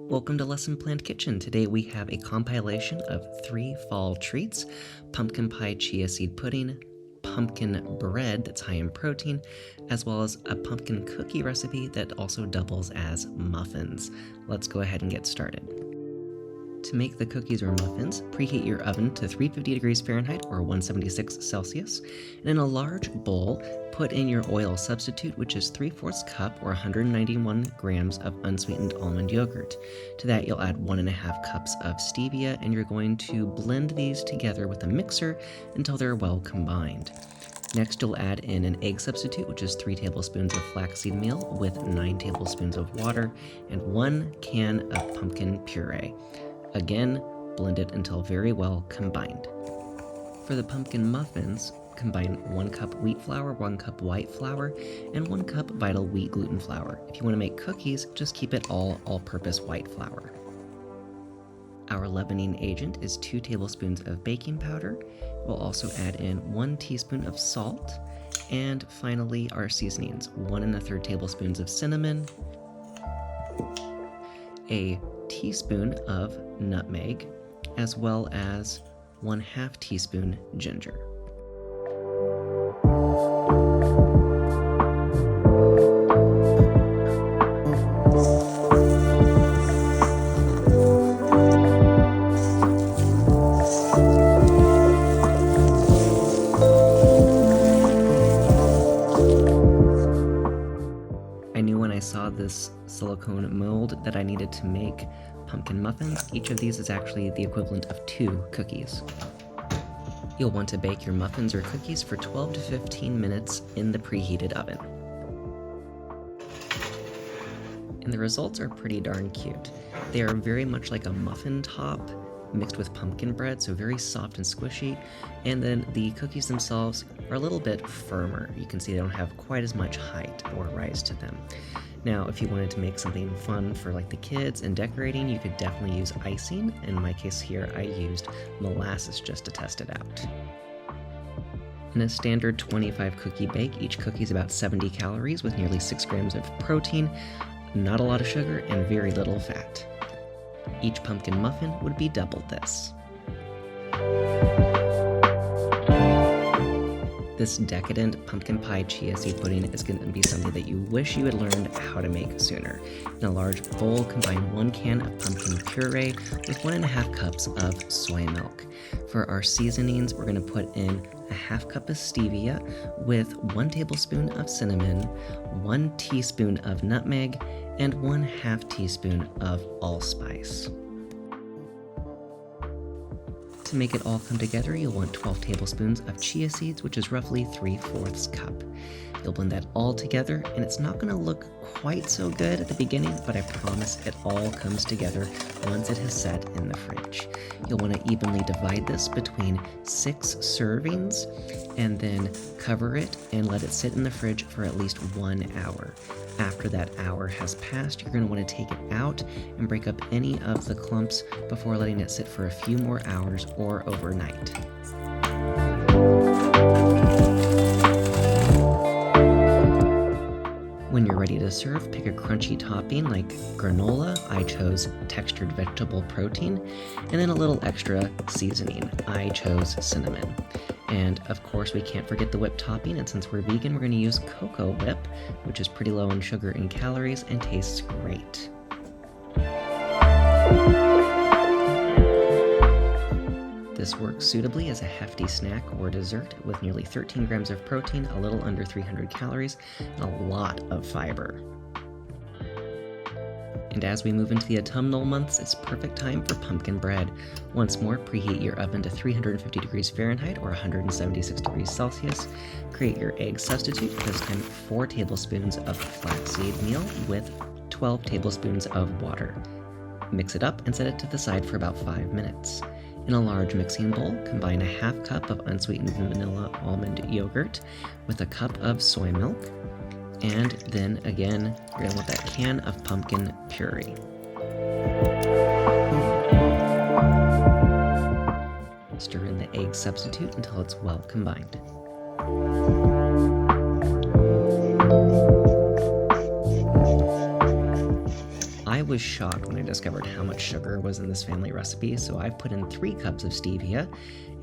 Welcome to Lesson Planned Kitchen. Today we have a compilation of 3 fall treats: pumpkin pie chia seed pudding, pumpkin bread that's high in protein, as well as a pumpkin cookie recipe that also doubles as muffins. Let's go ahead and get started. To make the cookies or muffins, preheat your oven to 350 degrees Fahrenheit or 176 Celsius. And in a large bowl, put in your oil substitute, which is 3/4 cup or 191 grams of unsweetened almond yogurt. To that, you'll add 1.5 cups of stevia, and you're going to blend these together with a mixer until they're well combined. Next, you'll add in an egg substitute, which is 3 tablespoons of flaxseed meal with 9 tablespoons of water and 1 can of pumpkin puree. Again, blend it until very well combined. For the pumpkin muffins, combine 1 cup wheat flour, 1 cup white flour, and 1 cup vital wheat gluten flour. If you want to make cookies, just keep it all-purpose white flour. Our leavening agent is 2 tablespoons of baking powder. We'll also add in 1 teaspoon of salt, and finally our seasonings: 1 1/3 tablespoons of cinnamon, a teaspoon of nutmeg, as well as 1/2 teaspoon ginger. I knew when I saw this silicone mold that I needed to make pumpkin muffins. Each of these is actually the equivalent of 2 cookies. You'll want to bake your muffins or cookies for 12 to 15 minutes in the preheated oven. And the results are pretty darn cute. They are very much like a muffin top mixed with pumpkin bread, so very soft and squishy. And then the cookies themselves are a little bit firmer. You can see they don't have quite as much height or rise to them. Now, if you wanted to make something fun for like the kids and decorating, you could definitely use icing. In my case here, I used molasses just to test it out. In a standard 25 cookie bake, each cookie is about 70 calories with nearly 6 grams of protein, not a lot of sugar, and very little fat. Each pumpkin muffin would be double this. This decadent pumpkin pie chia seed pudding is going to be something that you wish you had learned how to make sooner. In a large bowl, combine 1 can of pumpkin puree with 1.5 cups of soy milk. For our seasonings, we're going to put in 1/2 cup of stevia with 1 tablespoon of cinnamon, 1 teaspoon of nutmeg, and 1/2 teaspoon of allspice. To make it all come together, you'll want 12 tablespoons of chia seeds, which is roughly 3/4 cup. You'll blend that all together, and it's not going to look quite so good at the beginning, but I promise it all comes together once it has set in the fridge. You'll want to evenly divide this between 6 servings, and then cover it and let it sit in the fridge for at least 1 hour. After that hour has passed, you're going to want to take it out and break up any of the clumps before letting it sit for a few more hours or overnight. When you're ready to serve, pick a crunchy topping like granola. I chose textured vegetable protein, and then a little extra seasoning. I chose cinnamon. And of course, we can't forget the whipped topping, and since we're vegan, we're going to use cocoa whip, which is pretty low in sugar and calories and tastes great. This works suitably as a hefty snack or dessert with nearly 13 grams of protein, a little under 300 calories, and a lot of fiber. And as we move into the autumnal months, it's perfect time for pumpkin bread. Once more, preheat your oven to 350 degrees Fahrenheit or 176 degrees Celsius. Create your egg substitute, this time 4 tablespoons of flaxseed meal with 12 tablespoons of water. Mix it up and set it to the side for about 5 minutes. In a large mixing bowl, combine 1/2 cup of unsweetened vanilla almond yogurt with a cup of soy milk, and then again, you're going to want that can of pumpkin puree. Stir in the egg substitute until it's well combined. was shocked when I discovered how much sugar was in this family recipe, so I've put in 3 cups of stevia,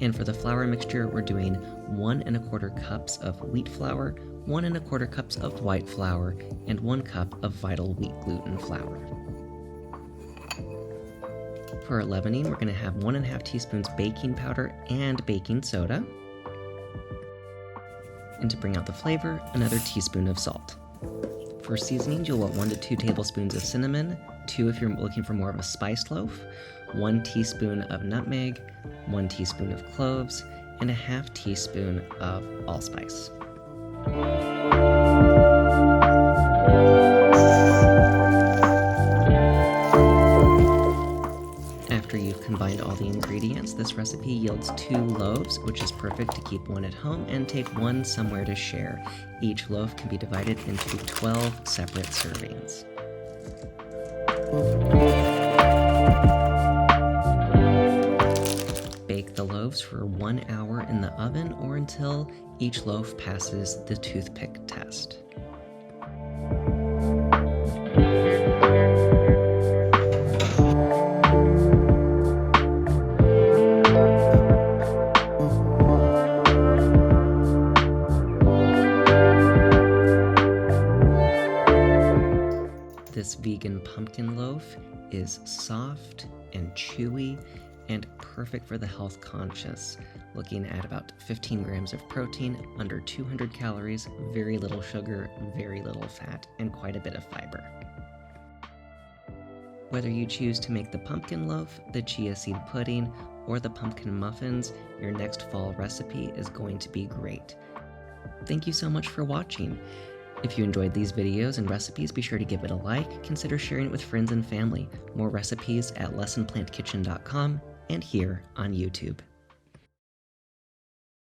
and for the flour mixture, we're doing 1 1/4 cups of wheat flour, 1 1/4 cups of white flour, and 1 cup of Vital Wheat gluten flour. For our leavening, we're going to have 1 1/2 teaspoons baking powder and baking soda. And to bring out the flavor, another teaspoon of salt. For seasonings, you'll want 1 to 2 tablespoons of cinnamon, 2 if you're looking for more of a spiced loaf, 1 teaspoon of nutmeg, 1 teaspoon of cloves, and 1/2 teaspoon of allspice. After you've combined all the ingredients, this recipe yields 2 loaves, which is perfect to keep 1 at home and take 1 somewhere to share. Each loaf can be divided into 12 separate servings. Bake the loaves for 1 hour in the oven or until each loaf passes the toothpick test. This vegan pumpkin loaf is soft and chewy and perfect for the health conscious, looking at about 15 grams of protein, under 200 calories, very little sugar, very little fat, and quite a bit of fiber. Whether you choose to make the pumpkin loaf, the chia seed pudding, or the pumpkin muffins, your next fall recipe is going to be great. Thank you so much for watching. If you enjoyed these videos and recipes, be sure to give it a like, consider sharing it with friends and family. More recipes at lessonplantkitchen.com and here on YouTube.